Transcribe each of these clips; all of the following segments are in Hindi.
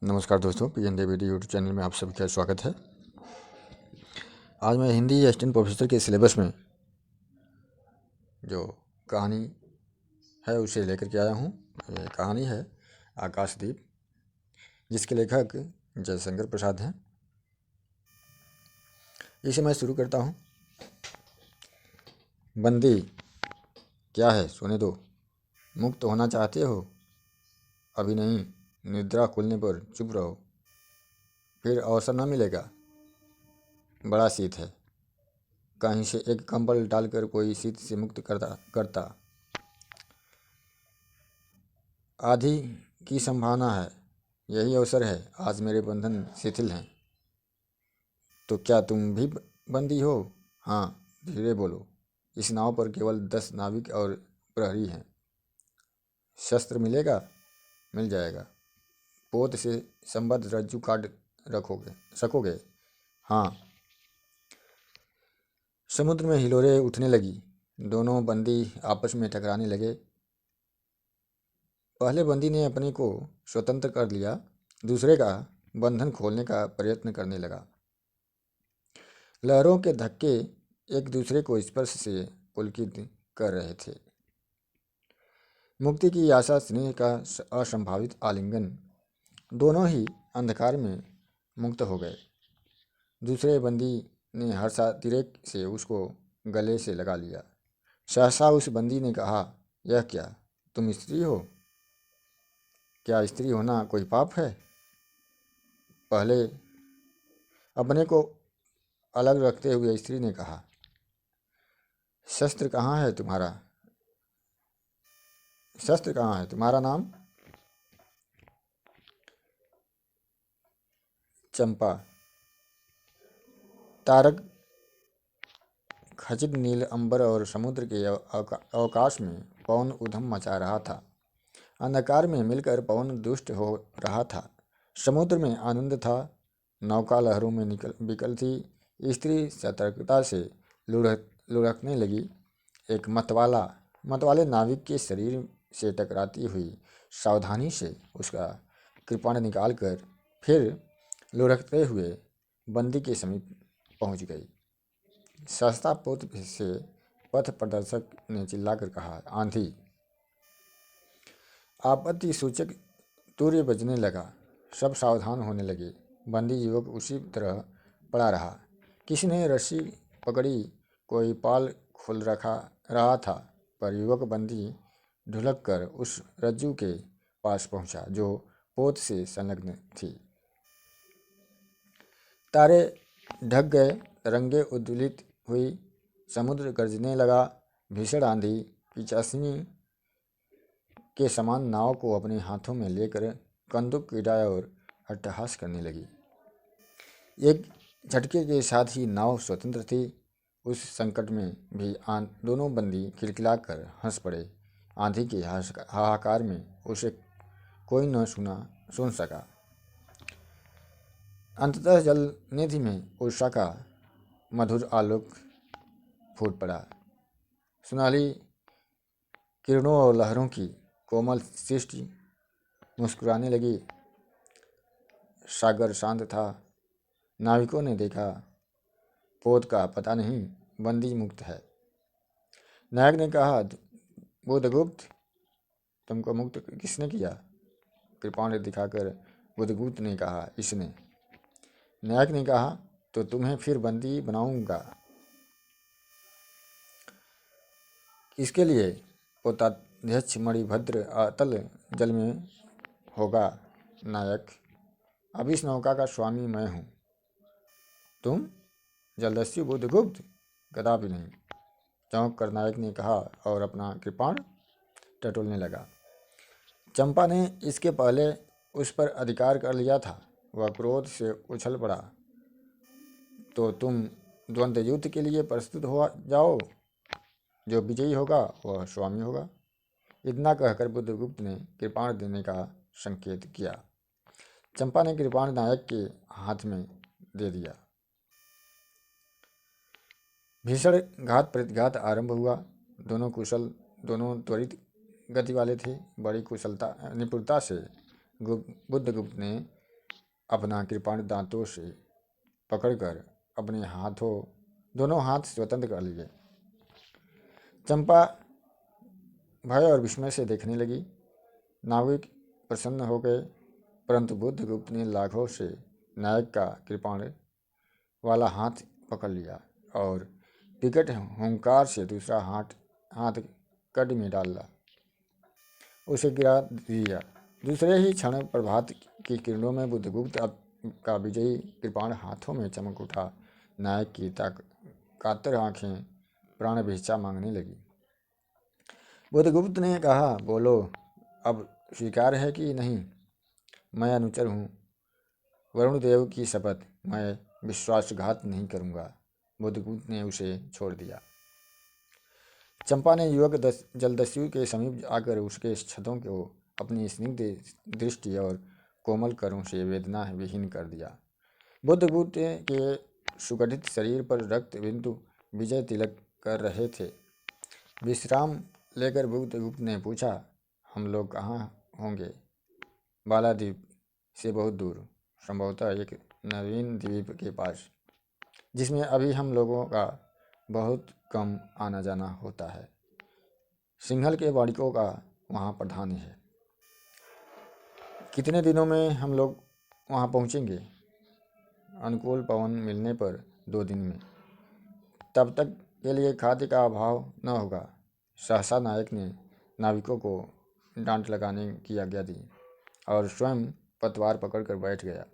नमस्कार दोस्तों, पी एन देवेदी यूट्यूब चैनल में आप सभी का स्वागत है। आज मैं हिंदी असिस्टेंट प्रोफेसर के सिलेबस में जो कहानी है उसे लेकर के आया हूँ। ये कहानी है आकाशदीप, जिसके लेखक जयशंकर प्रसाद हैं। इसे मैं शुरू करता हूँ। बंदी, क्या है, सोने दो। मुक्त होना चाहते हो? अभी नहीं, निद्रा खुलने पर चुप रहो, फिर अवसर न मिलेगा। बड़ा शीत है, कहीं से एक कंबल डालकर कोई शीत से मुक्त करता। आधी की संभावना है, यही अवसर है। आज मेरे बंधन शिथिल हैं। तो क्या तुम भी बंदी हो? हाँ, धीरे बोलो। इस नाव पर केवल 10 नाविक और प्रहरी हैं। शस्त्र मिलेगा? मिल जाएगा। पोत से संबद्ध रज्जू काट सकोगे? हाँ। समुद्र में हिलोरें उठने लगी। दोनों बंदी आपस में टकराने लगे। पहले बंदी ने अपने को स्वतंत्र कर लिया, दूसरे का बंधन खोलने का प्रयत्न करने लगा। लहरों के धक्के एक दूसरे को स्पर्श से पुलकित कर रहे थे। मुक्ति की आशा, स्नेह का असंभावित आलिंगन, दोनों ही अंधकार में मुक्त हो गए। दूसरे बंदी ने हर्षातिरेक से उसको गले से लगा लिया। सहसा उस बंदी ने कहा, यह क्या, तुम स्त्री हो? क्या स्त्री होना कोई पाप है? पहले अपने को अलग रखते हुए स्त्री ने कहा, शस्त्र कहाँ है तुम्हारा? शस्त्र कहाँ है? तुम्हारा नाम? चंपा। तारक खचित नील अंबर और समुद्र के अवकाश में पवन उधम मचा रहा था। अंधकार में मिलकर पवन दुष्ट हो रहा था। समुद्र में आनंद था, नौका लहरों में विकल थी। स्त्री सतर्कता से लुढ़कने लगी। एक मतवाले नाविक के शरीर से टकराती हुई सावधानी से उसका कृपाण निकालकर फिर लुढ़कते हुए बंदी के समीप पहुंच गई। सस्ता पोत से पथ प्रदर्शक ने चिल्लाकर कहा, आंधी। आपत्ति सूचक तूर्य बजने लगा। सब सावधान होने लगे। बंदी युवक उसी तरह पड़ा रहा। किसी ने रस्सी पकड़ी, कोई पाल खोल रहा था, पर युवक बंदी ढुलक कर उस रज्जू के पास पहुंचा जो पोत से संलग्न थी। तारे ढक गए, तरंगे उद्वेलित हुई, समुद्र गरजने लगा। भीषण आंधी पिचासिनी के समान नाव को अपने हाथों में लेकर कंदुक गिराए और अट्टहास करने लगी। एक झटके के साथ ही नाव स्वतंत्र थी। उस संकट में भी दोनों बंदी खिलखिलाकर हंस पड़े। आंधी के हाहाकार में उसे कोई न सुन सका। अंततः जल निधि में उषा का मधुर आलोक फूट पड़ा। सुनहली किरणों और लहरों की कोमल सृष्टि मुस्कुराने लगी। सागर शांत था। नाविकों ने देखा, पोत का पता नहीं, बंदी मुक्त है। नायक ने कहा, बुधगुप्त, तुमको मुक्त किसने किया? कृपाण दिखाकर बुधगुप्त ने कहा, इसने। नायक ने कहा, तो तुम्हें फिर बंदी बनाऊंगा। इसके लिए पोताध्यक्ष मणिभद्र अतल जल में होगा। नायक, अब इस नौका का स्वामी मैं हूँ। तुम? जलदस्यु बुधगुप्त? कदापि नहीं, चौंक कर नायक ने कहा और अपना कृपाण टटोलने लगा। चंपा ने इसके पहले उस पर अधिकार कर लिया था। वह क्रोध से उछल पड़ा। तो तुम द्वंद्व युद्ध के लिए प्रस्तुत हो जाओ। जो विजयी होगा वह स्वामी होगा। इतना कहकर बुधगुप्त ने कृपाण देने का संकेत किया। चंपा ने कृपाण नायक के हाथ में दे दिया। भीषण घात प्रतिघात आरंभ हुआ। दोनों त्वरित गति वाले थे। बड़ी निपुणता से बुद्धगुप्त ने अपना कृपाण दांतों से पकड़कर अपने दोनों हाथ स्वतंत्र कर लिए। चंपा भय और विस्मय से देखने लगी। नाविक प्रसन्न हो गए, परंतु बुद्धगुप्त ने लाघव से नायक का कृपाण वाला हाथ पकड़ लिया और विकट हुंकार से दूसरा हाथ कड़ में डाला, उसे गिरा दिया। दूसरे ही क्षण प्रभात की किरणों में बुद्धगुप्त का विजयी कृपाण हाथों में चमक उठा। नायक की कातर आंखें प्राण भिक्षा मांगने लगी। बुद्धगुप्त ने कहा, बोलो, अब स्वीकार है कि नहीं? मैं अनुचर हूँ, वरुण देव की शपथ, मैं विश्वासघात नहीं करूँगा। बुद्धगुप्त ने उसे छोड़ दिया। चंपा ने युवक जलदस्यु के समीप आकर उसके क्षतों को अपनी स्निग्ध दृष्टि और कोमल करों से वेदना विहीन कर दिया। बुद्धगुप्त के सुगठित शरीर पर रक्त बिंदु विजय तिलक कर रहे थे। विश्राम लेकर बुद्धगुप्त ने पूछा, हम लोग कहाँ होंगे? बालाद्वीप से बहुत दूर, संभवतः एक नवीन द्वीप के पास, जिसमें अभी हम लोगों का बहुत कम आना जाना होता है। सिंहल के बाड़िकों का वहाँ प्रधान है। कितने दिनों में हम लोग वहाँ पहुँचेंगे? अनुकूल पवन मिलने पर 2 दिन में। तब तक के लिए खाद्य का अभाव न होगा। सहसा नायक ने नाविकों को डांट लगाने की आज्ञा दी और स्वयं पतवार पकड़कर बैठ गया।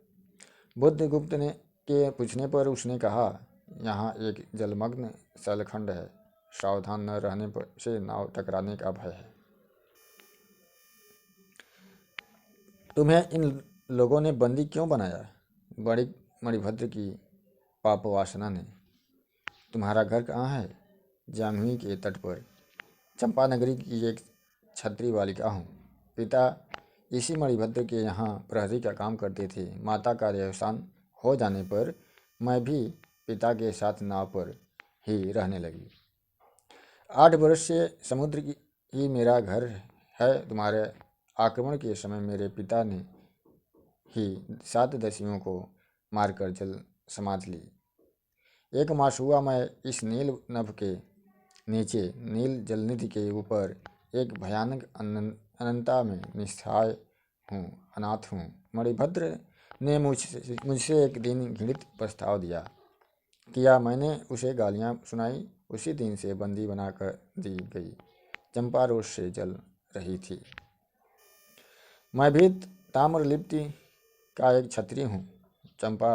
बुद्धगुप्त ने के पूछने पर उसने कहा, यहाँ एक जलमग्न शैलखंड है, सावधान न रहने पर से नाव टकराने का भय है। तुम्हें इन लोगों ने बंदी क्यों बनाया? बड़ी मणिभद्र की पाप वासना ने। तुम्हारा घर कहाँ है? जाह्नवी के तट पर। चंपा नगरी की एक छत्री बालिका हूँ। पिता इसी मणिभद्र के यहाँ प्रहरी का काम करते थे। माता का देहावसान हो जाने पर मैं भी पिता के साथ नाव पर ही रहने लगी। 8 वर्ष से समुद्र ही मेरा घर है। तुम्हारे आक्रमण के समय मेरे पिता ने ही 7 दस्युओं को मारकर जल समाधि ली। 1 मास हुआ मैं इस नील नभ के नीचे नील जलनिधि के ऊपर एक भयानक अनंता में निस्सहाय हूँ, अनाथ हूँ। मणिभद्र ने मुझसे एक दिन घृणित प्रस्ताव किया। मैंने उसे गालियाँ सुनाई। उसी दिन से बंदी बनाकर दी गई। चंपा रोष से जल रही थी। मैं भी ताम्रलिप्ति का एक क्षत्रिय हूँ चंपा,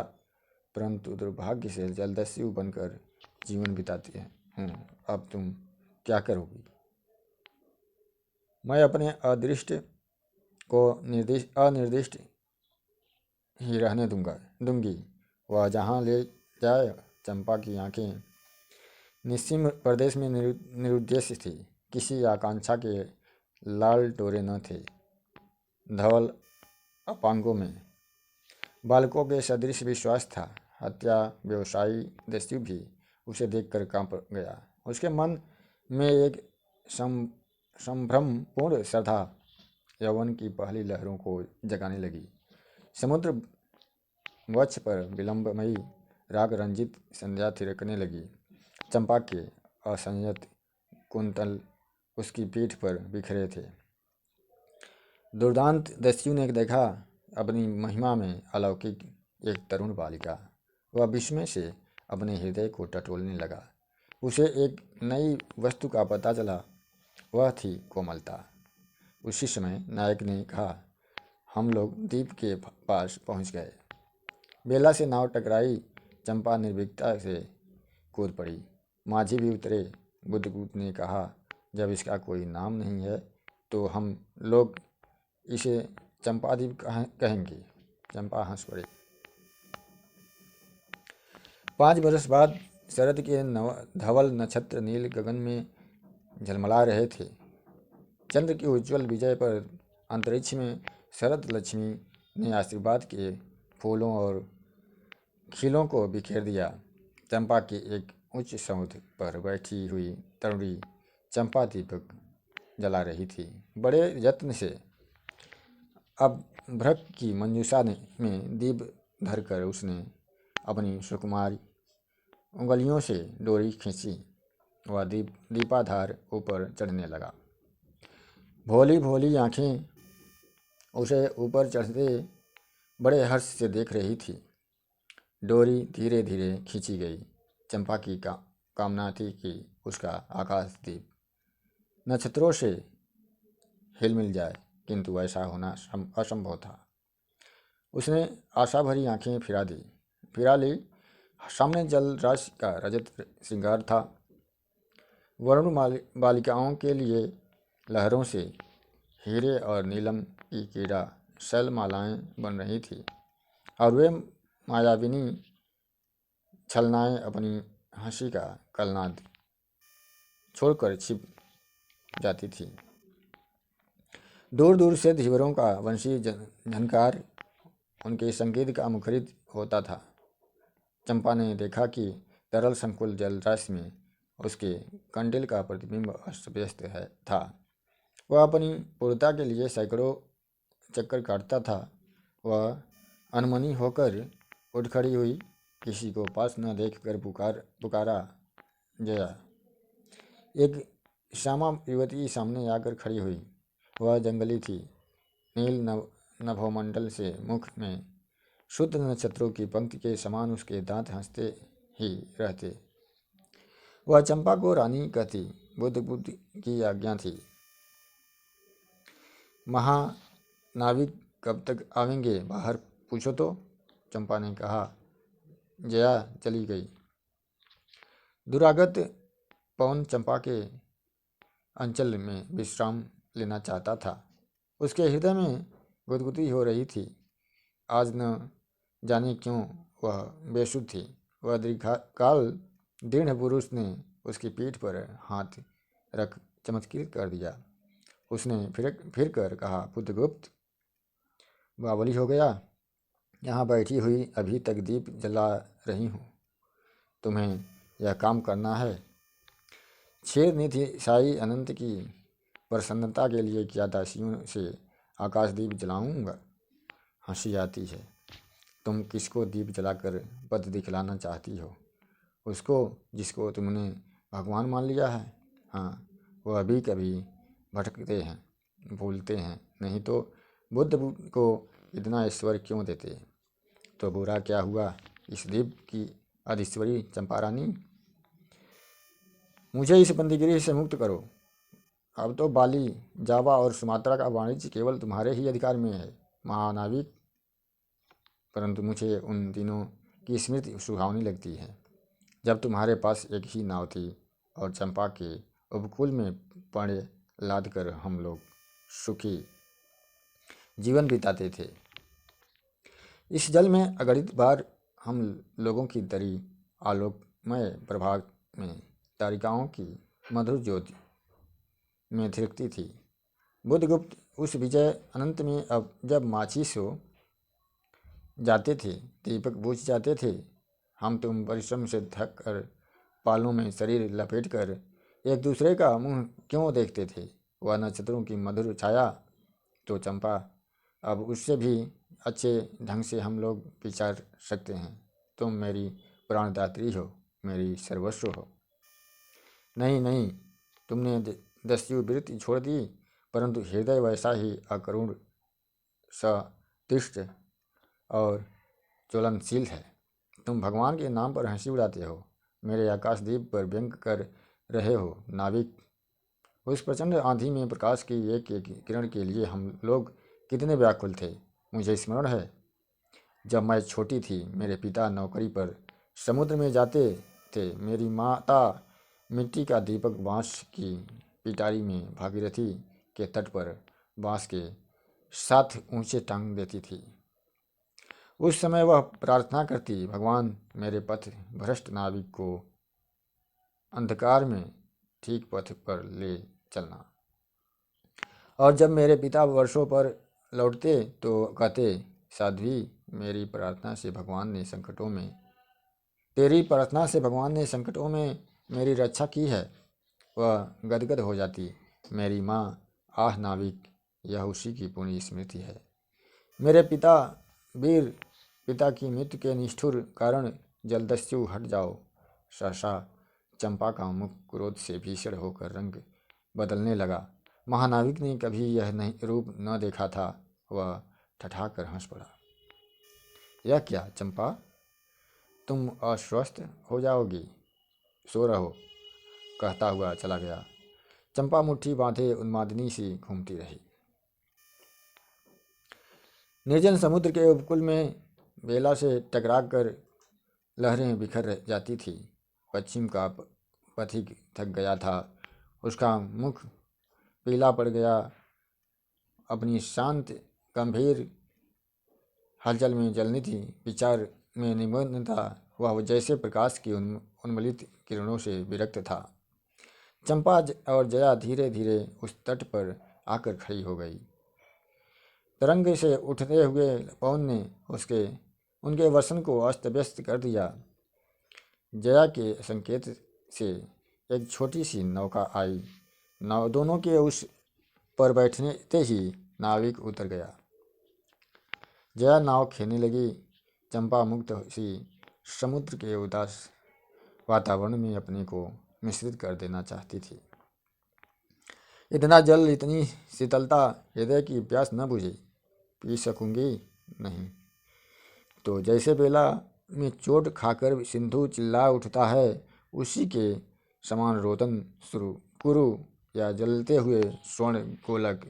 परंतु दुर्भाग्य से जलदस्यु बनकर जीवन बिताती हूँ। अब तुम क्या करोगी? मैं अपने अदृष्ट को अनिर्दिष्ट ही रहने दूंगी। वह जहाँ ले जाए। चंपा की आंखें निस्सीम प्रदेश में निरुद्देश्य थी। किसी आकांक्षा के लाल टोरे न थे। धवल अपांगों में बालकों के सदृश विश्वास था। हत्या व्यवसायी दस्यु भी उसे देखकर कांप गया। उसके मन में एक संभ्रमपूर्ण श्रद्धा यौवन की पहली लहरों को जगाने लगी। समुद्र वक्ष पर विलंबमयी राग रंजित संध्या थिरकने लगी। चंपा के असंयत कुंतल उसकी पीठ पर बिखरे थे। दुर्दांत दस्यु ने देखा अपनी महिमा में अलौकिक एक तरुण बालिका। वह विस्मय से अपने हृदय को टटोलने लगा। उसे एक नई वस्तु का पता चला, वह थी कोमलता। उसी समय नायक ने कहा, हम लोग द्वीप के पास पहुंच गए। बेला से नाव टकराई। चंपा निर्भीकता से कूद पड़ी। माझी भी उतरे। बुद्धगुप्त ने कहा, जब इसका कोई नाम नहीं है तो हम लोग इसे चंपाद्वीप कहेंगे। चंपा हंस पड़ी। 5 बरस बाद शरद के धवल नक्षत्र नील गगन में झलमला रहे थे। चंद्र की उज्ज्वल विजय पर अंतरिक्ष में शरद लक्ष्मी ने आशीर्वाद के फूलों और खिलों को बिखेर दिया। चंपा के एक उच्च सौध पर बैठी हुई तरुणी चंपा दीपक जला रही थी। बड़े यत्न से अब भ्रक की मंजूषा में दीप धरकर उसने अपनी सुकुमारी उंगलियों से डोरी खींची। वह दीपाधार ऊपर चढ़ने लगा। भोली भोली आंखें उसे ऊपर चढ़ते बड़े हर्ष से देख रही थी। डोरी धीरे धीरे खींची गई। चंपा की कामना थी कि उसका आकाशदीप नक्षत्रों से हिलमिल जाए, किंतु ऐसा होना असंभव था। उसने आशा भरी आंखें फिरा ली। सामने जल राशि का रजत श्रृंगार था। वरुण बालिकाओं के लिए लहरों से हीरे और नीलम की कीड़ा शैलमालाएं बन रही थी, और वे मायाविनी छलनाएं अपनी हंसी का कलनाद छोड़कर छिप जाती थी। दूर दूर से धीवरों का वंशी झनकार उनके संगीत का मुखरित होता था। चंपा ने देखा कि तरल संकुल जलराशि में उसके कंडिल का प्रतिबिंब अस्त व्यस्त था। वह अपनी पूर्णता के लिए सैकड़ों चक्कर काटता था। वह अनमनी होकर उठ खड़ी हुई। किसी को पास न देखकर पुकारा, जया। एक श्यामा युवती सामने आकर खड़ी हुई। वह जंगली थी। नील नभोमंडल से मुख में शुद्ध नक्षत्रों की पंक्ति के समान उसके दांत हंसते ही रहते। वह चंपा को रानी कहती। बुद्ध की आज्ञा थी। महानाविक कब तक आवेंगे, बाहर पूछो तो। चंपा ने कहा। जया चली गई। दुरागत पवन चंपा के अंचल में विश्राम लेना चाहता था। उसके हृदय में गुदगुदी हो रही थी। आज न जाने क्यों वह बेसुध थी। वह दीर्घकाल दृढ़ पुरुष ने उसकी पीठ पर हाथ रख चमत्कृत कर दिया। उसने फिर कर कहा, बुद्धगुप्त, बावली हो गया। यहाँ बैठी हुई अभी तक दीप जला रही हूँ। तुम्हें यह काम करना है। क्षीर निधि साई अनंत की प्रसन्नता के लिए क्या दासियों से आकाशदीप जलाऊंगा? हंसी आती है। तुम किसको दीप जलाकर पद दिखलाना चाहती हो? उसको जिसको तुमने भगवान मान लिया है। हाँ, वह अभी कभी भटकते हैं, भूलते हैं, नहीं तो बुद्ध को इतना ईश्वर क्यों देते? तो बुरा क्या हुआ इस दीप की अधीश्वरी चंपा रानी? मुझे इस बंदीगिरी से मुक्त करो। अब तो बाली, जावा और सुमात्रा का वाणिज्य केवल तुम्हारे ही अधिकार में है, महानाविक। परंतु मुझे उन दिनों की स्मृति सुहावनी लगती है, जब तुम्हारे पास एक ही नाव थी और चंपा के उपकूल में पड़े लाद कर हम लोग सुखी जीवन बिताते थे। इस जल में अगणित बार हम लोगों की दरी आलोकमय प्रभाग में तारिकाओं की मधुर ज्योति में थिरकती थी। बुद्धगुप्त, उस विजय अनंत में अब जब माचिस हो जाते थे, दीपक बुझ जाते थे, हम तुम परिश्रम से थक कर पालों में शरीर लपेट कर एक दूसरे का मुंह क्यों देखते थे? वह नक्षत्रों की मधुर छाया तो चंपा अब उससे भी अच्छे ढंग से हम लोग विचार सकते हैं। तुम मेरी प्राणदात्री हो, मेरी सर्वस्व हो। नहीं नहीं, तुमने दस्युवृत्ति छोड़ दी, परंतु हृदय वैसा ही अकरुण, सतृष्ट और ज्वलनशील है। तुम भगवान के नाम पर हंसी उड़ाते हो, मेरे आकाशदीप पर व्यंग कर रहे हो। नाविक, उस प्रचंड आंधी में प्रकाश की एक एक किरण के लिए हम लोग कितने व्याकुल थे। मुझे स्मरण है, जब मैं छोटी थी, मेरे पिता नौकरी पर समुद्र में जाते थे। मेरी माता मिट्टी का दीपक बांस की पिटारी में भागीरथी के तट पर बांस के साथ ऊंचे टांग देती थी। उस समय वह प्रार्थना करती, भगवान, मेरे पथ भ्रष्ट नाविक को अंधकार में ठीक पथ पर ले चलना। और जब मेरे पिता वर्षों पर लौटते तो कहते, साध्वी, मेरी प्रार्थना से भगवान ने संकटों में तेरी प्रार्थना से भगवान ने संकटों में मेरी रक्षा की है। वह गदगद हो जाती, मेरी माँ, आह नाविक, यह उसी की पुण्य स्मृति है। मेरे पिता वीर, पिता की मृत्यु के निष्ठुर कारण जलदस्यु हट जाओ। सहसा चंपा का मुख क्रोध से भीषण होकर रंग बदलने लगा। महानाविक ने कभी यह नहीं रूप न देखा था। वह ठठाकर हंस पड़ा। यह क्या चंपा, तुम अस्वस्थ हो जाओगी, सो रहो, कहता हुआ चला गया। चंपा मुट्ठी बांधे उन्मादिनी सी घूमती रही। निर्जन समुद्र के उपकूल में बेला से टकरा कर लहरें बिखर जाती थी। पश्चिम का पथिक थक गया था। उसका मुख पीला पड़ गया। अपनी शांत गंभीर हलचल में जलनी थी, विचार में निमग्न था। वह जैसे प्रकाश की उन्मलित किरणों से विरक्त था। चंपा और जया धीरे धीरे उस तट पर आकर खड़ी हो गई। तरंग से उठते हुए पवन ने उनके वसन को अस्त व्यस्त कर दिया। जया के संकेत से एक छोटी सी नौका आई। दोनों के उस पर बैठने ही नाविक उतर गया। जया नाव खेने लगी। चंपा मुक्त सी समुद्र के उदास वातावरण में अपने को मिश्रित कर देना चाहती थी। इतना जल, इतनी शीतलता, हृदय की प्यास न बुझी, पी सकूंगी नहीं तो जैसे बेला में चोट खाकर सिंधु चिल्ला उठता है, उसी के समान रोदन शुरू कुरु या जलते हुए स्वर्ण गोलक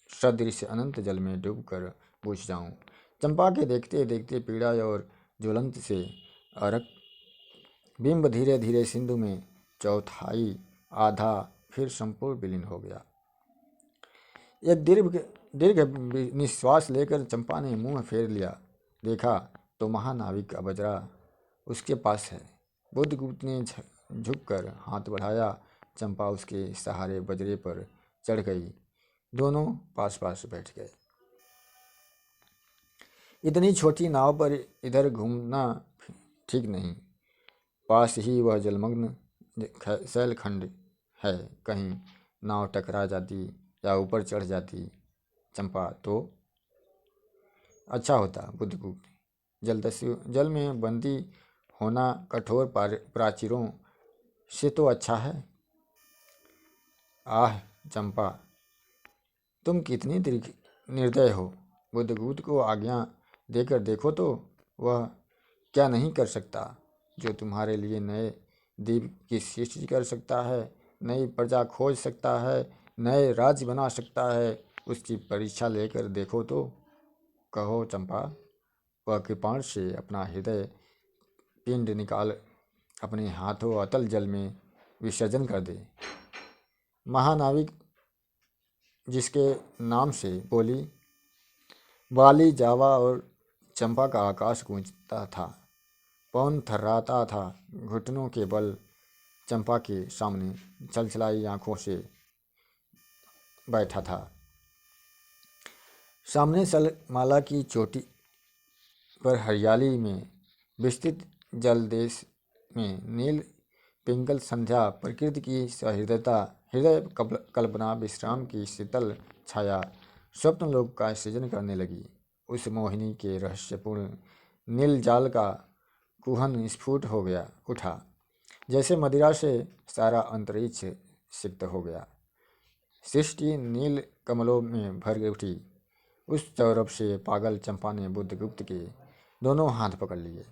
सदृश अनंत जल में डूबकर बुझ जाऊं। चंपा के देखते देखते पीड़ा और ज्वलंत से अरक बिंब धीरे धीरे सिंधु में चौथाई, आधा, फिर संपूर्ण विलीन हो गया। एक दीर्घ दीर्घ निश्वास लेकर चंपा ने मुंह फेर लिया। देखा तो महानाविक का बजरा उसके पास है। बुद्धगुप्त ने झुककर हाथ बढ़ाया। चंपा उसके सहारे बजरे पर चढ़ गई। दोनों पास पास बैठ गए। इतनी छोटी नाव पर इधर घूमना ठीक नहीं। पास ही वह जलमग्न शैलखंड है। कहीं नाव टकरा जाती या ऊपर चढ़ जाती चंपा तो अच्छा होता। बुद्धगुप्त, जल में बंदी होना कठोर प्राचीरों से तो अच्छा है। आह चंपा, तुम कितनी निर्दय हो। बुद्धगुप्त को आज्ञा देकर देखो तो वह क्या नहीं कर सकता। जो तुम्हारे लिए नए द्वीप की सृष्टि कर सकता है, नई प्रजा खोज सकता है, नए राज्य बना सकता है, उसकी परीक्षा लेकर देखो तो। कहो चंपा, वह कृपाण से अपना हृदय पिंड निकाल अपने हाथों अतल जल में विसर्जन कर दे। महानाविक जिसके नाम से बोली बाली, जावा और चंपा का आकाश गूंजता था। पवन थर्राता था। घुटनों के बल चंपा के सामने छलछलाई आंखों से बैठा था। सामने सलमाला की चोटी पर हरियाली में विस्तृत जल देश में नील पिंगल संध्या, प्रकृति की सहृदयता, हृदय कल्पना, विश्राम की शीतल छाया स्वप्नलोक का सृजन करने लगी। उस मोहिनी के रहस्यपूर्ण नील जाल का कुहन स्फुट हो गया उठा। जैसे मदिरा से सारा अंतरिक्ष सिक्त हो गया। सृष्टि नील कमलों में भर उठी। उस सौरभ से पागल चंपा ने बुद्धगुप्त के दोनों हाथ पकड़ लिए।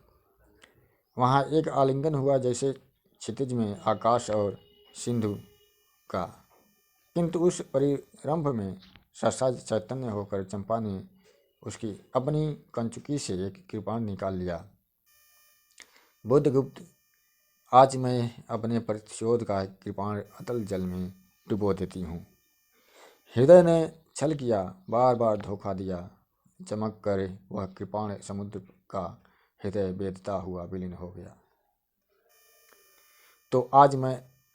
वहाँ एक आलिंगन हुआ, जैसे क्षितिज में आकाश और सिंधु का। किंतु उस परिरंभ में सहसा चैतन्य होकर चंपा ने उसकी अपनी कंचुकी से एक कृपाण निकाल लिया। बुद्धगुप्त, आज मैं अपने प्रतिशोध का कृपाण अतल जल में डुबो देती हूँ। हृदय ने छल किया, बार बार धोखा दिया। चमक कर वह कृपाण समुद्र का हृदय बेदता हुआ विलीन हो गया। तो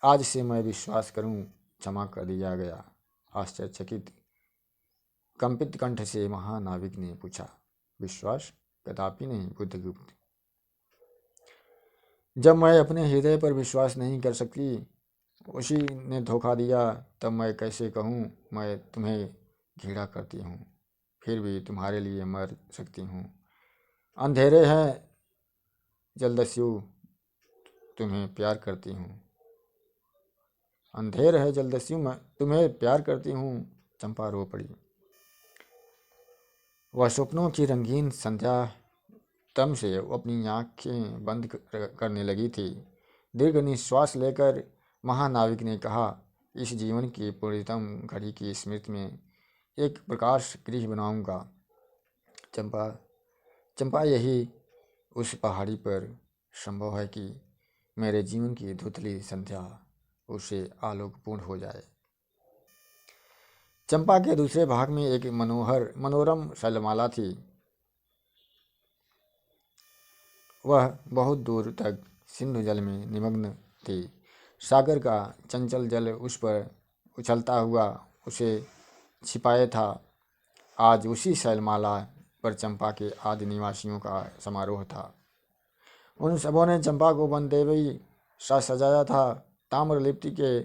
आज से मैं विश्वास करूं, क्षमा कर दिया गया। आश्चर्यचकित कंपित कंठ से महानाविक ने पूछा। विश्वास? कदापि नहीं बुद्धगुप्त। जब मैं अपने हृदय पर विश्वास नहीं कर सकती, उसी ने धोखा दिया, तब मैं कैसे कहूँ मैं तुम्हें घृणा करती हूँ। फिर भी तुम्हारे लिए मर सकती हूँ। अंधेरे हैं जलदस्यु, तुम्हें प्यार करती हूँ। अंधेर है जलदस्यु, मैं तुम्हें प्यार करती हूँ। चंपा रो पड़ी। वह स्वप्नों की रंगीन संध्या तम से अपनी आंखें बंद करने लगी थी। दीर्घ निश्वास लेकर महानाविक ने कहा, इस जीवन की पूर्णतम घड़ी की स्मृति में एक प्रकाश गृह बनाऊंगा। चंपा चंपा यही उस पहाड़ी पर संभव है कि मेरे जीवन की धुंधली संध्या उसे आलोकपूर्ण हो जाए। चंपा के दूसरे भाग में एक मनोरम शैलमाला थी। वह बहुत दूर तक सिंधु जल में निमग्न थी। सागर का चंचल जल उस पर उछलता हुआ उसे छिपाए था। आज उसी शैलमाला पर चंपा के आदि निवासियों का समारोह था। उन सबों ने चंपा को वनदेवी सा सजाया था। ताम्रलिप्ति के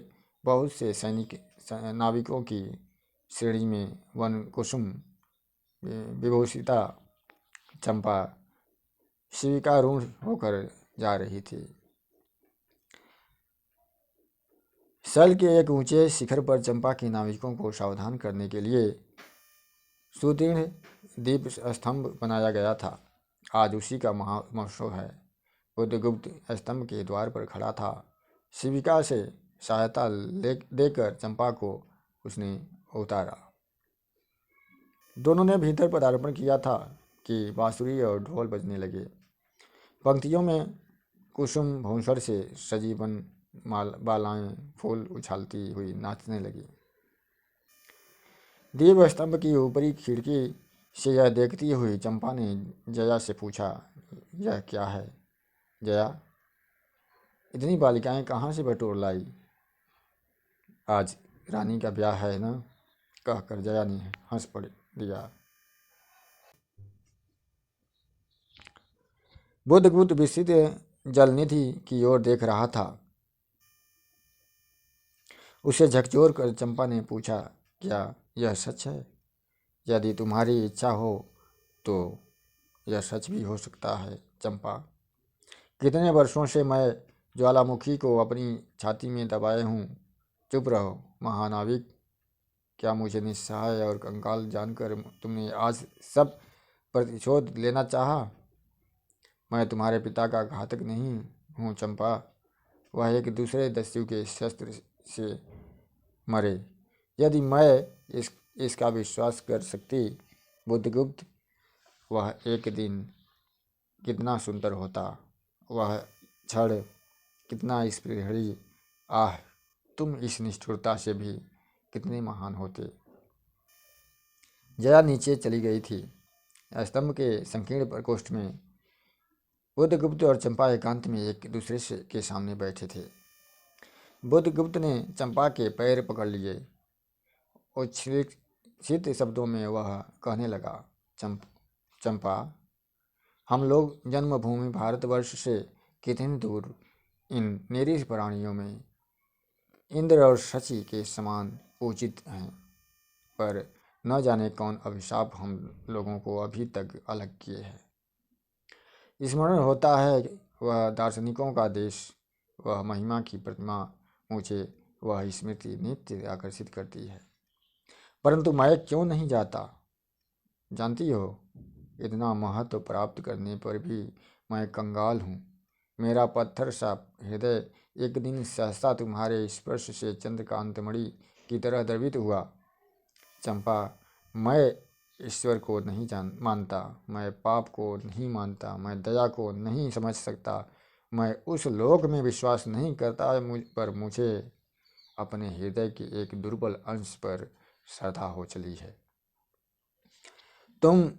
बहुत से नाविकों की श्रेणी में वन कुसुम विभूषिता चंपा शिविकारूढ़ होकर जा रही थी। सल के एक ऊंचे शिखर पर चंपा के नाविकों को सावधान करने के लिए सुदृढ़ दीप स्तंभ बनाया गया था। आज उसी का महोत्सव है। बुद्धगुप्त स्तंभ के द्वार पर खड़ा था। शिविका से सहायता देकर चंपा को उसने उतारा। दोनों ने भीतर पदार्पण किया था कि बांसुरी और ढोल बजने लगे। पंक्तियों में कुसुम भूषण से सजी वन बालाएं फूल उछालती हुई नाचने लगी। दीप स्तंभ की ऊपरी खिड़की से यह देखती हुई चंपा ने जया से पूछा, यह क्या है जया? इतनी बालिकाएं कहाँ से बटोर लाई? आज रानी का ब्याह है ना? कहकर जया ने हंस पड़ दिया। बुद्धगुप्त विस्तृत जलनिधि की ओर देख रहा था। उसे झकझोर कर चंपा ने पूछा, क्या यह सच है? यदि तुम्हारी इच्छा हो तो यह सच भी हो सकता है चंपा। कितने वर्षों से मैं ज्वालामुखी को अपनी छाती में दबाए हूँ। चुप रहो महानाविक। क्या मुझे निस्सहाय और कंगाल जानकर तुमने आज सब प्रतिशोध लेना चाहा? मैं तुम्हारे पिता का घातक नहीं हूँ चंपा। वह एक दूसरे दस्यु के शस्त्र से मरे। यदि मैं इसका विश्वास कर सकती बुद्धगुप्त, वह एक दिन कितना सुंदर होता, वह क्षण कितना स्पृहणी। आह, तुम इस निष्ठुरता से भी कितने महान होते। जया नीचे चली गई थी। स्तंभ के संकीर्ण प्रकोष्ठ में बुद्धगुप्त और चंपा एकांत में एक दूसरे से के सामने बैठे थे। बुद्धगुप्त ने चंपा के पैर पकड़ लिए। उच्छ्वसित शब्दों में वह कहने लगा, चंपा, हम लोग जन्मभूमि भारतवर्ष से कितने दूर इन निरीह प्राणियों में इंद्र और शची के समान पूजित हैं, पर न जाने कौन अभिशाप हम लोगों को अभी तक अलग किए हैं। स्मरण होता है वह दार्शनिकों का देश, वह महिमा की प्रतिमा, मुझे वह स्मृति नित्य आकर्षित करती है। परंतु मैं क्यों नहीं जाता? जानती हो, इतना महत्व प्राप्त करने पर भी मैं कंगाल हूँ। मेरा पत्थर सा हृदय एक दिन सहसा तुम्हारे स्पर्श से चंद्रकांत मणि की तरह द्रवित हुआ। चंपा, मैं ईश्वर को नहीं मानता, मैं पाप को नहीं मानता, मैं दया को नहीं समझ सकता, मैं उस लोक में विश्वास नहीं करता, पर मुझे अपने हृदय के एक दुर्बल अंश पर श्रद्धा हो चली है। तुम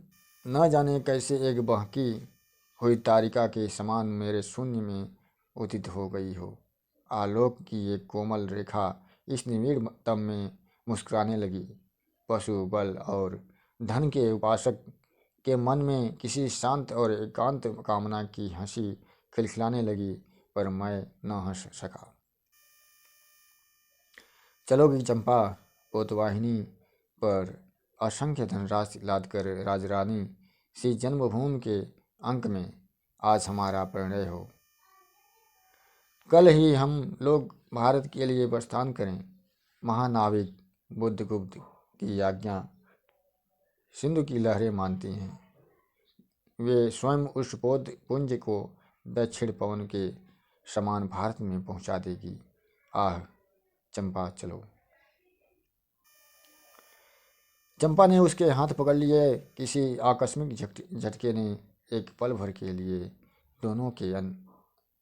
न जाने कैसे एक बहकी हुई तारिका के समान मेरे शून्य में उदित हो गई हो। आलोक की एक कोमल रेखा इस निविड़ तम में मुस्कुराने लगी। पशु बल और धन के उपासक के मन में किसी शांत और एकांत कामना की हंसी खिलखिलाने लगी, पर मैं न हंस सका। चलोगी चंपा पोतवाहिनी पर असंख्य धनराशि लादकर राजरानी श्री जन्मभूमि के अंक में आज हमारा परिणय हो। कल ही हम लोग भारत के लिए प्रस्थान करें। महानाविक बुद्धगुप्त की आज्ञा सिंधु की लहरें मानती हैं। वे स्वयं उस पुंज को दक्षिण पवन के समान भारत में पहुंचा देगी। आह चंपा चलो। चंपा ने उसके हाथ पकड़ लिए। किसी आकस्मिक झटके ने एक पल भर के लिए दोनों के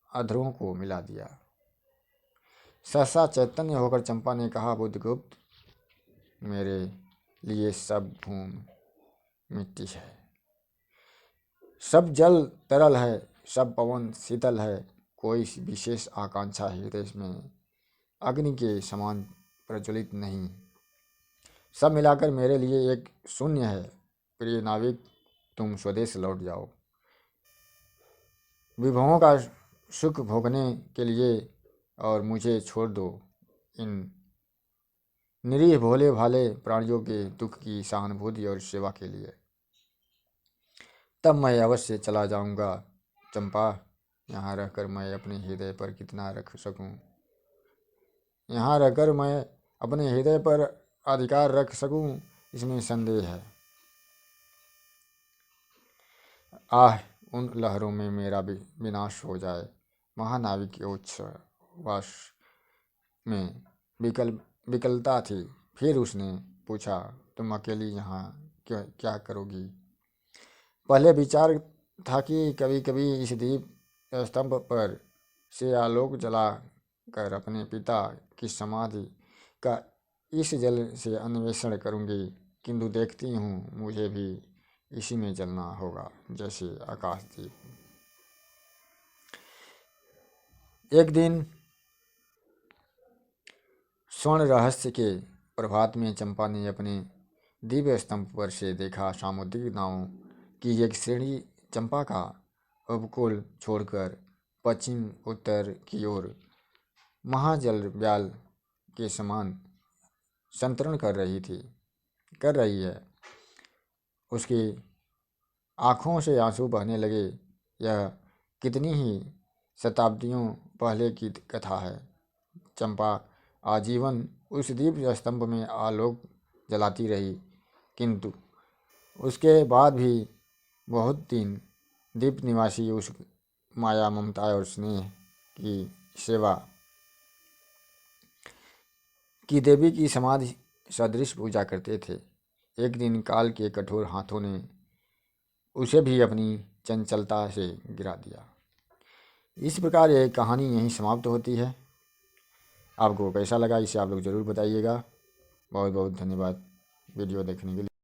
अधरों को मिला दिया। सहसा चैतन्य होकर चंपा ने कहा, बुद्धगुप्त, मेरे लिए सब भूमि मिट्टी है, सब जल तरल है, सब पवन शीतल है। कोई विशेष आकांक्षा हृदय में अग्नि के समान प्रज्वलित नहीं। सब मिलाकर मेरे लिए एक शून्य है। प्रिय नाविक, तुम स्वदेश लौट जाओ। विभवों का सुख भोगने के लिए और मुझे छोड़ दो इन निरीह भोले भाले प्राणियों के दुख की सहानुभूति और सेवा के लिए। तब मैं अवश्य चला जाऊंगा। चंपा, यहाँ रहकर मैं अपने हृदय पर कितना रख सकूं? यहाँ रहकर मैं अपने हृदय पर अधिकार रख सकूं, इसमें संदेह है। आह, उन लहरों में मेरा विनाश हो जाए। महानाविक के उच्छ्वास में विकलता थी। फिर उसने पूछा, तुम अकेली यहाँ क्या करोगी? पहले विचार था कि कभी कभी इस दीप स्तंभ पर से आलोक जला कर अपने पिता की समाधि का इस जल से अन्वेषण करूंगी, किंतु देखती हूँ मुझे भी इसी में जलना होगा, जैसे आकाशदीप। एक दिन स्वर्ण रहस्य के प्रभात में चंपा ने अपने दिव्य स्तंभ पर से देखा सामुद्रिक नावों की एक श्रेणी चंपा का उपकूल छोड़कर पश्चिम उत्तर की ओर महाजल व्याल के समान संतरण कर रही है। उसकी आँखों से आंसू बहने लगे। यह कितनी ही शताब्दियों पहले की कथा है। चंपा आजीवन उस दिव्य स्तंभ में आलोक जलाती रही, किंतु उसके बाद भी बहुत दिन द्वीप निवासी उस माया, ममता और स्नेह की सेवा की देवी की समाधि सदृश पूजा करते थे। एक दिन काल के कठोर हाथों ने उसे भी अपनी चंचलता से गिरा दिया। इस प्रकार यह कहानी यहीं समाप्त होती है। आपको कैसा लगा इसे आप लोग ज़रूर बताइएगा। बहुत बहुत धन्यवाद वीडियो देखने के लिए।